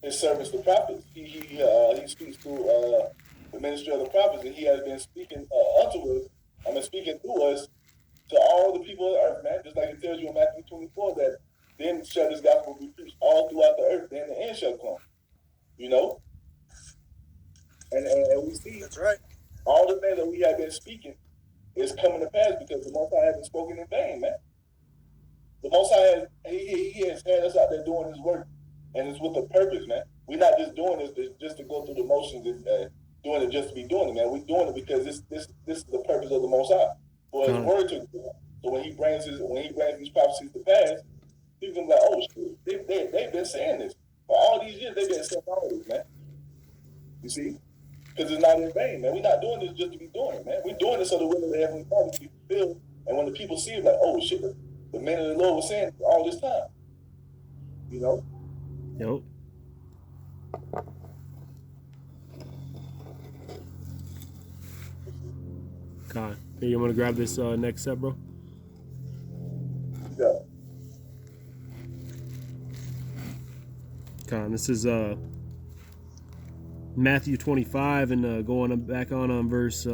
his servants, the prophets. He speaks through the ministry of the prophets, and he has been speaking unto us. I mean, speaking through us to all the people of the earth, man. Just like it tells you in Matthew 24 that then shall this gospel be preached all throughout the earth. Then the end shall come. You know, and we see that's right. All the things that we have been speaking is coming to pass because the Most High hasn't spoken in vain, man. The Most High he has had us out there doing His work, and it's with a purpose, man. We're not just doing this just to go through the motions and doing it just to be doing it, man. We're doing it because this is the purpose of the Most High for His word to go. So when He brings these prophecies to pass, people can be like, oh shit, they've been saying this for all these years. They've been saying all this, man. You see. Because it's not in vain, man. We're not doing this just to be doing it, man. We're doing it so the will of the Heavenly Father can be fulfilled. And when the people see it, like, oh shit, the man of the Lord was saying all this time. You know? Yep. God. Hey, you want to grab this next set, bro? Yeah. God, this is Matthew 25 and going back on verse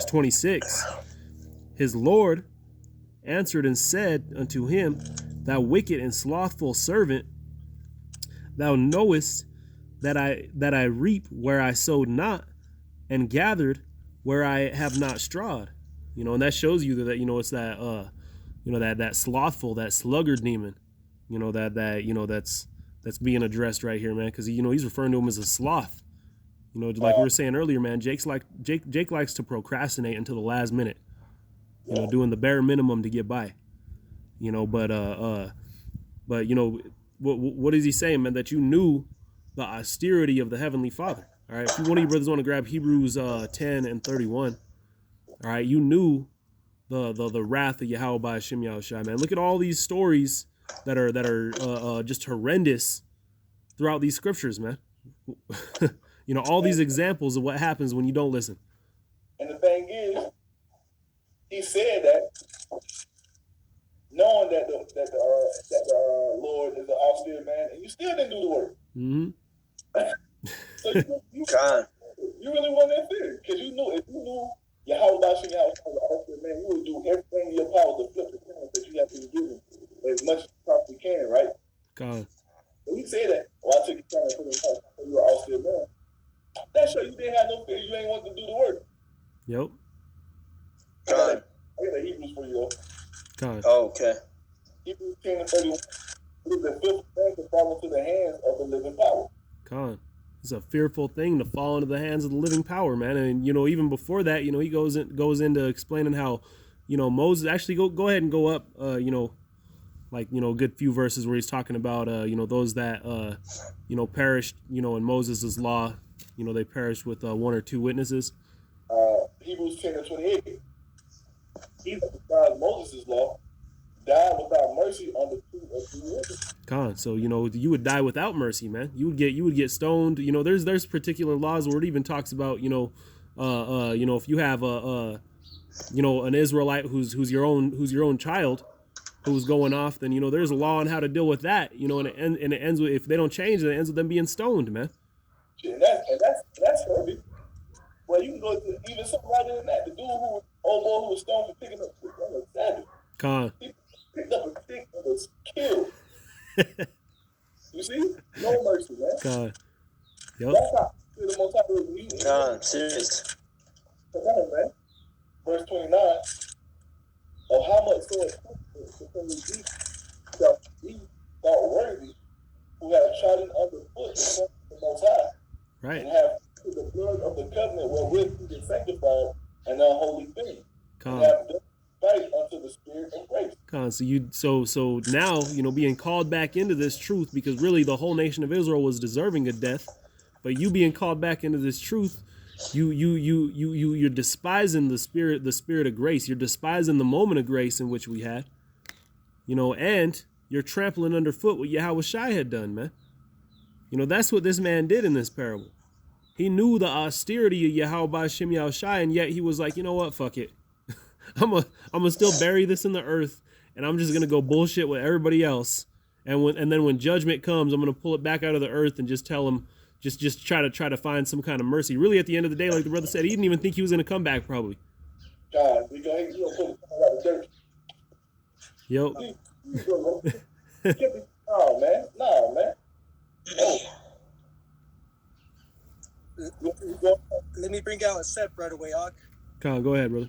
26. His Lord answered and said unto him, Thou wicked and slothful servant, thou knowest that I reap where I sowed not, and gathered where I have not strawed. You know, and that shows you that, you know, it's that that slothful, that sluggard demon, you know, that's being addressed right here, man, because, you know, he's referring to him as a sloth. You know, like we were saying earlier, man, Jake likes to procrastinate until the last minute, you know, doing the bare minimum to get by, you know, but you know, what is he saying, man? That you knew the austerity of the Heavenly Father. All right, if one of you brothers want to grab Hebrews 10 and 31, all right, you knew the wrath of Yahweh by Hashem Yahushua, man. Look at all these stories that are just horrendous throughout these scriptures, man. You know, all these examples of what happens when you don't listen. And the thing is, he said that knowing that the Lord is an austere man, and you still didn't do the work. Mm-hmm. So you really wasn't that serious because you knew if you knew Yahweh Bashim Yahweh was an austere man, you would do everything in your power to flip the coin that you have to give him as much as you possibly can, right? God. So he said that, well, I took your time to put in touch with you were austere man. That show you didn't have no fear. You ain't want to do the work. Yep. God. I got the Hebrews for you, though. God. Oh, okay. Hebrews 10 and 31. It is a fearful thing to fall into the hands of the living power. God. It's a fearful thing to fall into the hands of the living power, man. And, you know, even before that, you know, he goes into explaining how, you know, Moses actually go ahead and go up, you know, like, you know, a good few verses where he's talking about, you know, those that, you know, perished, you know, in Moses' law, you know, they perished with one or two witnesses. Hebrews 10 and 28. He that defies Moses' law died without mercy on the two or three witnesses. God, so, you know, you would die without mercy, man. You would get stoned. You know, there's particular laws where it even talks about, you know, if you have you know, an Israelite who's your own child who's going off, then, you know, there's a law on how to deal with that, you know, and it ends with, if they don't change it, it ends with them being stoned, man. And that's heavy. Well, you can go to even something right than that. The dude who was stoned for picking up a stick on a Sabbath. God. He picked up a stick and was killed. You see? No mercy, man. God. Yep. That's how the Most High was leading. God, serious. Come on, man. Verse 29. Of how much so it comes shall be thought worthy who have trodden underfoot the Most High. Right. And have the blood of the covenant wherewith he is sanctified an unholy thing. And have done fight unto the Spirit of grace. So now, you know, being called back into this truth, because really the whole nation of Israel was deserving of death, but you being called back into this truth, you're despising the spirit of grace. You're despising the moment of grace in which we had, you know, and you're trampling underfoot what Yahweh Shai had done, man. You know, that's what this man did in this parable. He knew the austerity of Yahweh Ba'ashem Yahushai, and yet he was like, you know what, fuck it. I'm gonna still bury this in the earth, and I'm just gonna go bullshit with everybody else and then when judgment comes, I'm going to pull it back out of the earth and just tell him, just try to find some kind of mercy. Really, at the end of the day, like the brother said, he didn't even think he was going to come back, probably. God, we gonna pull it out of the dirt. Yep. No, man. No, man. No. Let me bring out a set right away, Og. Con, go ahead, brother.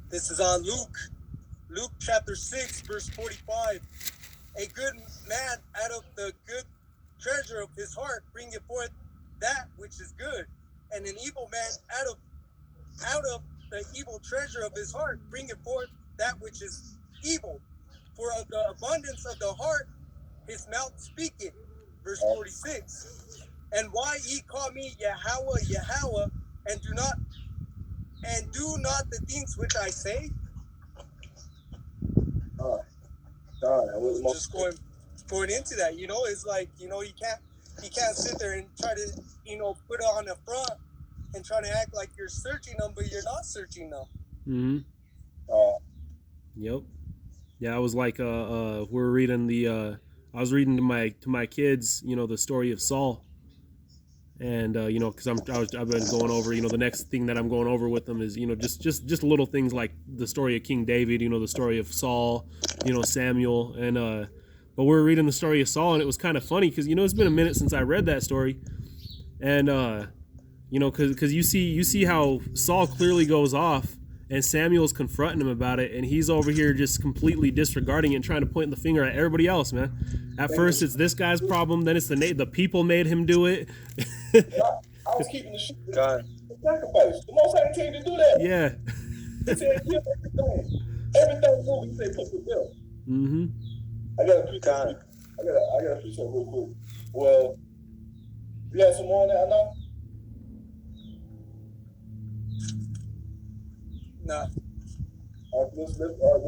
This is on Luke chapter 6, verse 45. A good man out of the good treasure of his heart bringeth forth that which is good, and an evil man out of the evil treasure of his heart bringeth forth that which is evil. For of the abundance of the heart his mouth speaketh. Verse 46. And why ye call me Yahweh, Yahweh, and do not the things which I say? I was Just going into that, it's like, you can't sit there and try to, put it on the front and try to act like you're searching them, but you're not searching them. Mm-hmm. Yep. Yeah, I was like, we're reading I was reading to my kids, the story of Saul. And because I've been going over, the next thing that I'm going over with them is, just little things like the story of King David, the story of Saul, Samuel, and but we're reading the story of Saul, and it was kind of funny because it's been a minute since I read that story, and because you see how Saul clearly goes off, and Samuel's confronting him about it, and he's over here just completely disregarding it and trying to point the finger at everybody else, man. At first, it's this guy's problem, then it's the people made him do it. I was keeping the shit. God. The sacrifice. The Most High intended to do that. Yeah. He said, give everything. Everything moving, he said, put the bill. Mm-hmm. I got a precept. I got a precept real quick. Well, you got some more on that, I know? No. All right, let's go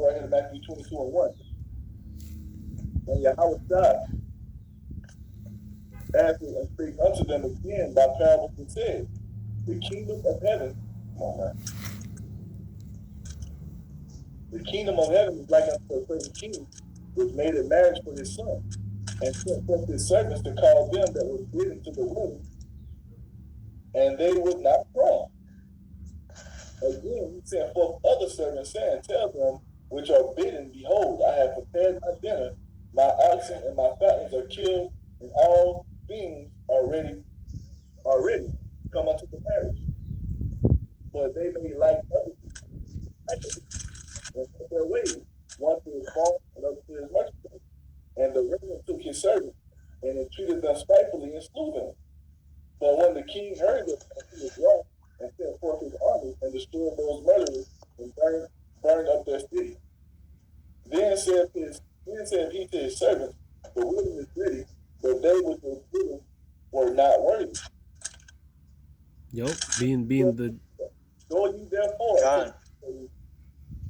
ahead to Matthew 22:1. And Yahweh God answered and spake unto them again by parables and said, the kingdom of heaven, come on, man. The kingdom of heaven is like unto a certain king which made a marriage for his son, and sent forth his servants to call them that were bidden to the wedding, and they would not come. Again, he sent forth other servants, saying, tell them which are bidden, behold, I have prepared my dinner, my oxen and my fatlings are killed, and all things are ready. Come unto the marriage. But they made like other people, and took their ways, one to his farm and other to his merchandise. And the remnant took his servants, and entreated them spitefully, and slew them. But when the king heard it, he was wroth, and sent forth his army, and destroyed those murderers, and burned up their city. Then said he to his servants, the wedding is ready, but they which were bidden were not worthy. Yep, being the Go ye therefore, God.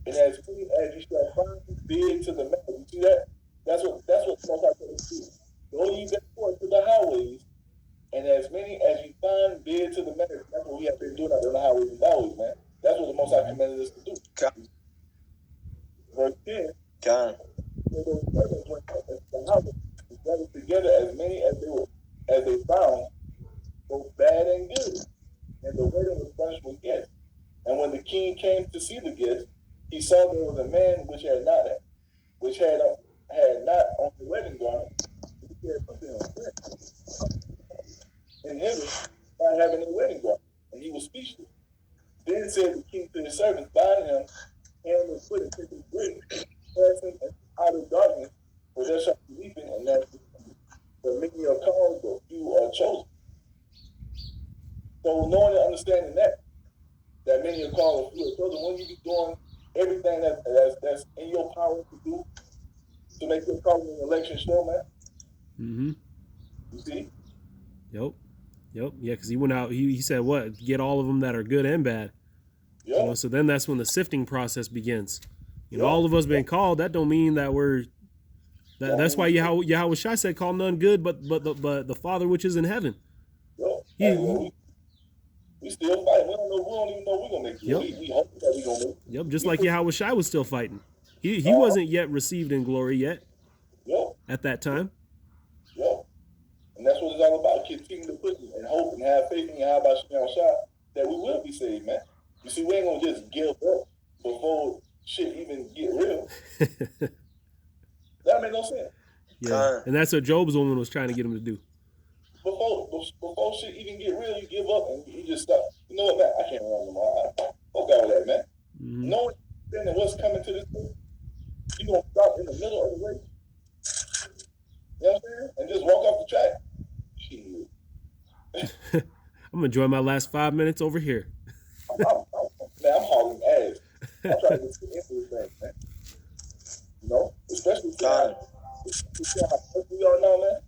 and as many as you shall find bid to the marriage. You see that? That's what Most High said to do. Go ye therefore to the highways, and as many as you find bid to the marriage. That's what we have been doing out there on the highways and byways, man. That's what the Most High commanded us to do. God. Verse 10. God. So those servants went up into the houses and gathered together as many as they found, both bad and good. And the wedding was furnished with guests. And when the king came to see the guests, he saw there was a man which had not on the wedding garment. He said, put them in heaven, not having a wedding garment. And he was speechless. Then said the king to his servants, bind him hand and foot and take his grave, cast him out of darkness, for there shall be weeping and gnashing of teeth. But many are called, but few are chosen. So knowing and understanding that many are called, but few are chosen, when you be doing everything that's in your power to do to make your calling and election sure, man. Mm-hmm. You see? Yep. Yeah, because he went out. He said, "What? Get all of them that are good and bad." Yep. So then that's when the sifting process begins. All of us been called. That don't mean that we're. That's why Yahweh Shai said, "Call none good, but the Father which is in heaven." Yep. We still fighting. We don't even know we're gonna make it. Yep. We hope that we're gonna make it. Yep. Just like Yahweh Shai was still fighting. He wasn't yet received in glory yet. at that time. Yeah. And that's what it's all about. Continue to push it and hope and have faith in how about Shah that we will be saved, man. You see, we ain't gonna just give up before shit even get real. That make no sense. Yeah, and that's what Job's woman was trying to get him to do. Before shit even get real, you give up and you just stop. You know what, man? I can't run no more. Fuck all that, man. Mm-hmm. Knowing what's coming to this thing, you gonna stop in the middle of the race. You know what I'm saying? And just walk off the track. Shit. I'm gonna enjoy my last 5 minutes over here. I'm hauling ass. I'm trying to get to the end of this thing, man. You know, especially how we all know, man.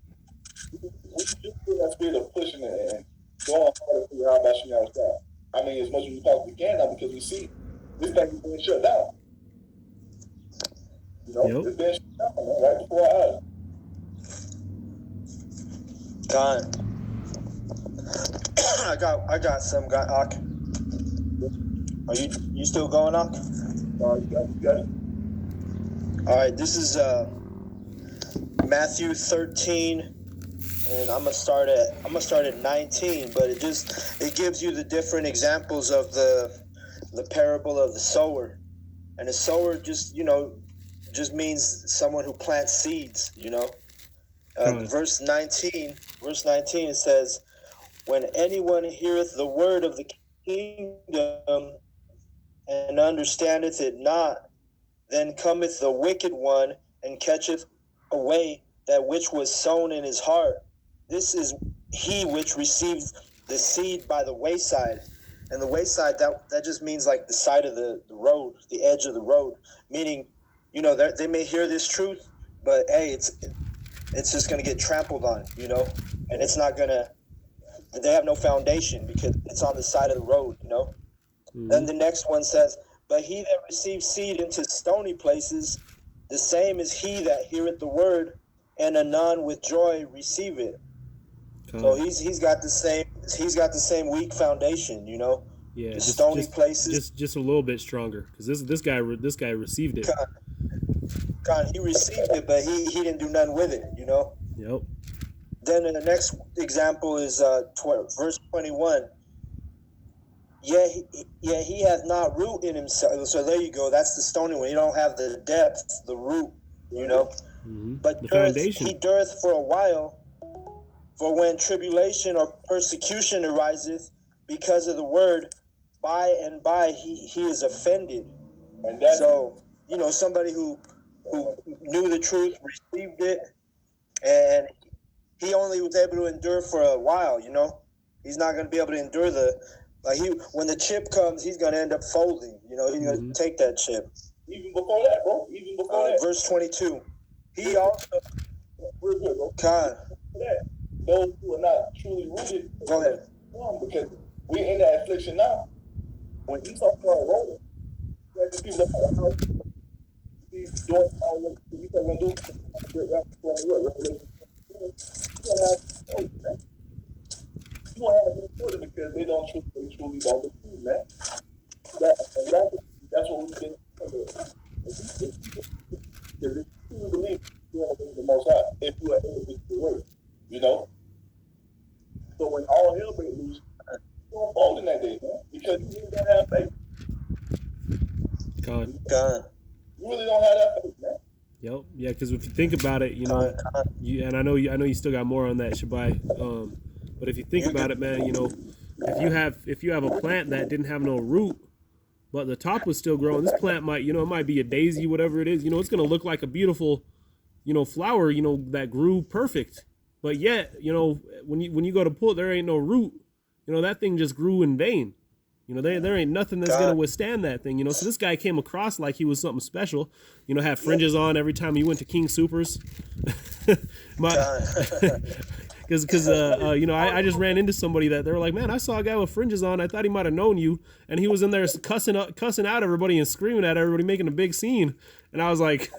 We just feel that spirit of pushing it and going harder to how about you outside. I mean, as much as we possibly can now, because we see this thing is being shut down. You know, it's being shut down, man, right before our eyes. God. I got some guy. Are you still going, Ak? You got it. All right, this is Matthew 13, and I'm gonna start at 19. But it gives you the different examples of the parable of the sower, and the sower just means someone who plants seeds. Verse 19 it says, when anyone heareth the word of the kingdom and understandeth it not, then cometh the wicked one and catcheth away that which was sown in his heart. This is he which received the seed by the wayside. And the wayside, that just means like the side of the road, the edge of the road. Meaning, they may hear this truth, but hey, it's just going to get trampled on, and it's not going to, they have no foundation because it's on the side of the road, Mm-hmm. Then the next one says, but he that receives seed into stony places, the same is he that heareth the word, and anon with joy receive it. So he's got the same weak foundation, Yeah, the stony places. Just a little bit stronger, because this guy received it. God, he received it, but he didn't do nothing with it, Yep. Then the next example is verse 21. Yeah, he hath not root in himself. So there you go. That's the stony one. You don't have the depth, the root, Mm-hmm. But he dureth for a while. For when tribulation or persecution ariseth because of the word, by and by he is offended. And so, somebody who knew the truth, received it, and he only was able to endure for a while, He's not going to be able to endure when the chip comes, he's going to end up folding, He's going to take that chip. Even before that, bro. Even before that. Verse 22. He also... Real good, bro. God. Those who are not truly rooted... Go ahead. Because we're in that affliction now. When you talk about rolling, the people that are he's doing all what he's going to do. You won't have a good because they truly don't believe, man. That's what we've been because if you truly believe the Most High, if you are able to do the work, So when all hell breaks loose, you don't fold in that day, man, because you really don't have faith. God. You really don't have that faith, man. Yep. Yeah, because if you think about it, and I know you still got more on that, Shabai. But if you think about it, man, if you have a plant that didn't have no root, but the top was still growing, this plant might, it might be a daisy, whatever it is, it's going to look like a beautiful, flower, that grew perfect. But yet, when you go to pull it, there ain't no root. That thing just grew in vain. There ain't nothing that's going to withstand that thing. So this guy came across like he was something special. Had fringes on every time he went to King Supers. Because I just ran into somebody that they were like, man, I saw a guy with fringes on. I thought he might have known you, and he was in there cussing out everybody and screaming at everybody, making a big scene. And I was like,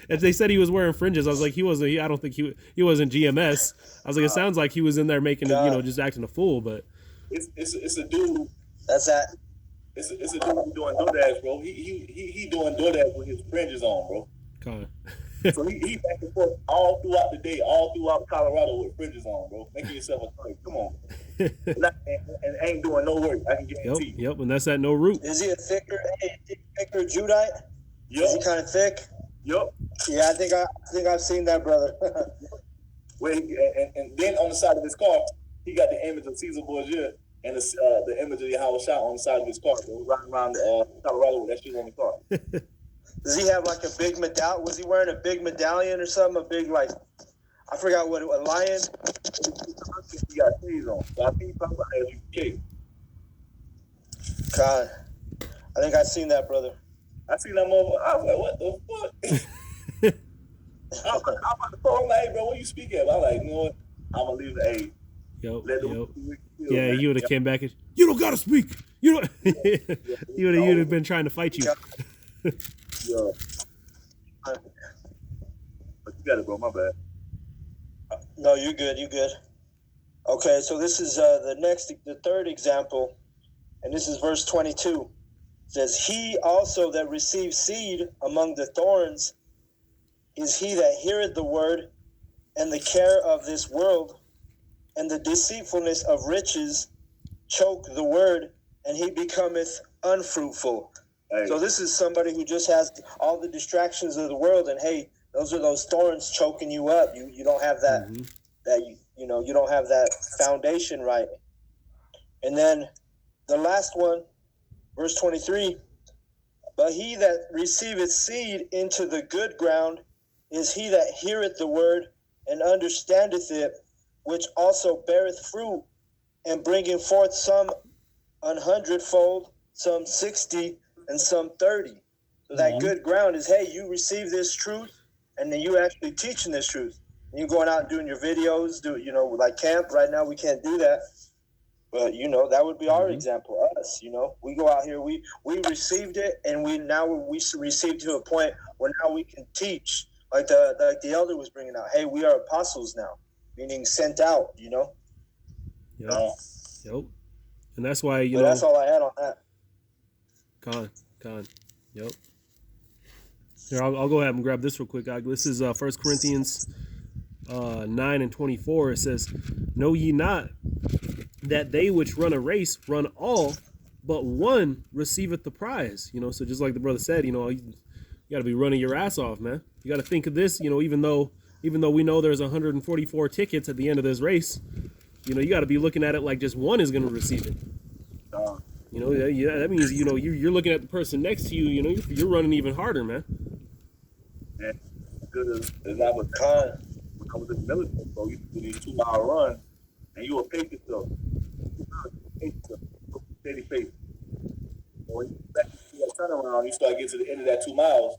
if they said he was wearing fringes, I was like, I don't think he wasn't GMS. I was like, it sounds like he was in there making just acting a fool. But it's a dude. That's that. It's a dude doing DoorDash, bro. He doing DoorDash with his fringes on, bro. God. So he back and forth all throughout the day, all throughout Colorado with fringes on, bro. Making yourself a target. Come on. And ain't doing no work, I can guarantee you. Yep, and that's at no root. Is he a thicker Judite? Yep. Is he kind of thick? Yep. Yeah, I think I've seen that brother. Where and then on the side of his car, he got the image of Caesar Borgia and the image of Yahweh Shah on the side of his car. Bro, riding around Colorado with that shit on the car. Does he have like a big medallion? Was he wearing a big medallion or something? A big, like, I forgot what, a lion? He got shades on. So I think he probably has you cake. God, I think I've seen that brother. I seen that motherfucker. I was like, what the fuck? I'm about to call him like, hey, bro, what you speaking at? I'm like, you know what? I'm going to leave the A. Yeah, he would have came back and, you don't gotta speak. You don't. He would have been trying to fight you. Yeah. But you got it, bro. My bad. No, you're good. You good. Okay, so this is the third example, and this is verse 22. It says, he also that receives seed among the thorns is he that heareth the word, and the care of this world and the deceitfulness of riches choke the word, and he becometh unfruitful. Hey. So this is somebody who just has all the distractions of the world, and hey, those are those thorns choking you up. You don't have that you don't have that foundation right. And then the last one, verse 23, but he that receiveth seed into the good ground is he that heareth the word and understandeth it, which also beareth fruit, and bringeth forth some 100-fold, some 60, and some 30. So that good ground is, hey, you receive this truth, and then you actually teaching this truth. And you going out and doing your videos, like camp. Right now we can't do that. But, that would be our example, us, We go out here, we received it, and we received to a point where now we can teach. Like the elder was bringing out, hey, we are apostles now, meaning sent out, Yep. And that's why, that's all I had on that. Con. Yep. Here, I'll go ahead and grab this real quick. This is 1 Corinthians 9:24. It says, know ye not that they which run a race run all, but one receiveth the prize. So just like the brother said, you got to be running your ass off, man. You got to think of this, even though we know there's 144 tickets at the end of this race, you got to be looking at it like just one is going to receive it. That means, you're looking at the person next to you, you're running even harder, man. And good as I was when I was in the military, so you do these 2-mile runs, and you will pace yourself. Steady pace. When you back to that turnaround, you start getting to the end of that 2 miles,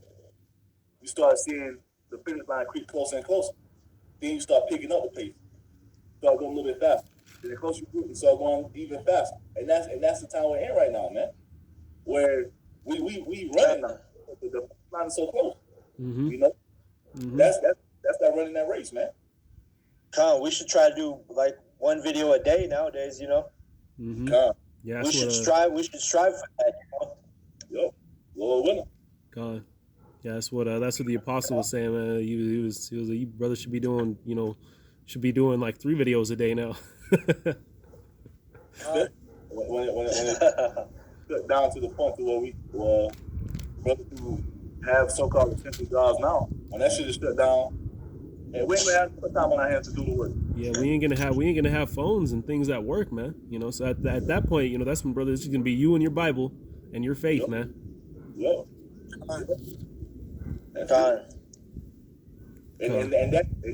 you start seeing the finish line creep closer and closer. Then you start picking up the pace. Start going a little bit faster. Then the closer you get, you start going even faster. And that's the time we're in right now, man. Where we running now. The line is so close. That's that running that race, man. We should try to do like one video a day nowadays, Yeah, we should strive for that, Yep. Lord willing. God. Yeah, that's what the apostle was saying, man. He was like, you brothers should be doing, like 3 videos a day now. when it cut down to the point to where brothers who have so-called essential jobs now, when that shit is shut down, and we ain't gonna have time on our hands to do the work. Yeah, we ain't gonna have phones and things at work, man. So at that point, that's when, brother, it's just gonna be you and your Bible and your faith, man. Yep. And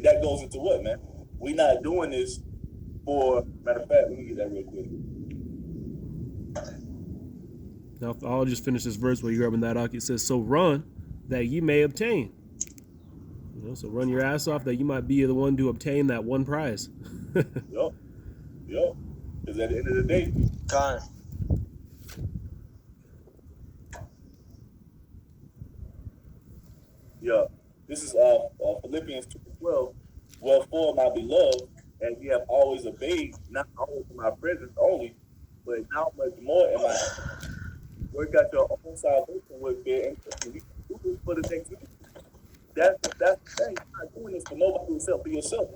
that goes into what, man? We not doing this for. Matter of fact, let me get that real quick. Now I'll just finish this verse while you're grabbing that out. It says, "So run that ye may obtain." So run your ass off that you might be the one to obtain that one prize. Yup. Because at the end of the day, this is Philippians 2:12. Wherefore, my beloved, as ye have always obeyed, not always in my presence only, but now much more in my work out your own salvation with fear and trembling. We can do this for the next week. That's the thing. You're not doing this for nobody except for yourself.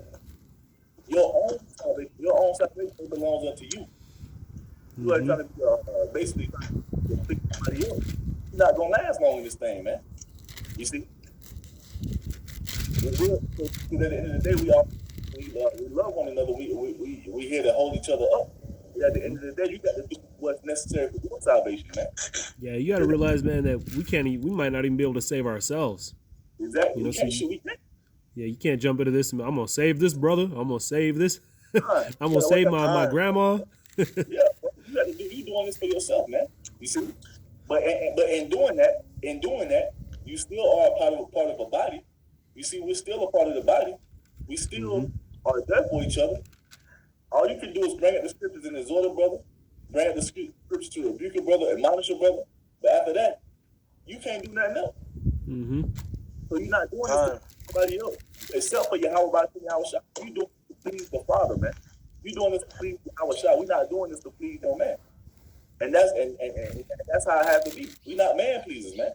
Your own salvation belongs unto you. You are trying to basically trying to please somebody else. You're not gonna last long in this thing, man. You see? At the end of the day, we love one another. We here to hold each other up. But at the end of the day, you got to do what's necessary for your salvation, man. Yeah, you got to realize, man, that we might not even be able to save ourselves. Exactly. You know, We can't. Yeah, you can't jump into this. I'm gonna save this brother. I'm gonna save this. Right. I'm gonna save my grandma. Yeah, you got to do. You doing this for yourself, man. You see, but in doing that, you still are a part of a body. You see, we're still a part of the body. We still are there for each other. All you can do is bring up the scriptures and exhort a brother, bring up the scriptures to rebuke a brother, admonish a brother. But after that, you can't do nothing else. Mm-hmm. So you're not doing this for somebody else, except for Yahweh Shah. You doing this to please the Father, man. You doing this to please Yahweh Shah. We're not doing this to please no man. And that's how it has to be. We're not man pleasers, man.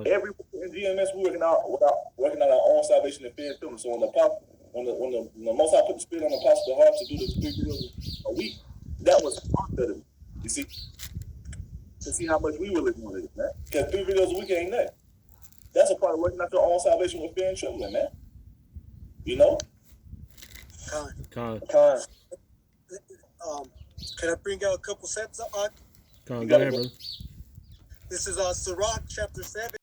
Every in GMS we're working on our own salvation and fear and filling. So when the Most High put the Spirit on the apostle's heart to do the 3 videos a week, that was part of it. You see, to see how much we really wanted it, man. Because 3 videos a week ain't nothing. That's a part of working out your own salvation with fear and trembling, man. You know? Con. Can I bring out a couple sets? Go ahead, brother. This is Sirach chapter 7.